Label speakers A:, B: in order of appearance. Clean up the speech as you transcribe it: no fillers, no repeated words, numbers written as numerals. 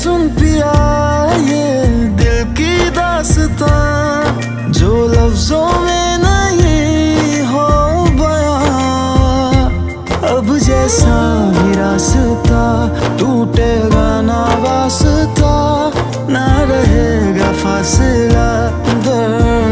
A: सुन पिया ये दिल की दास्तां, जो लफ्जों में नहीं हो बयां। अब जैसा भी रास्ता टूटेगा ना वास्ता, ना रहेगा फासला दर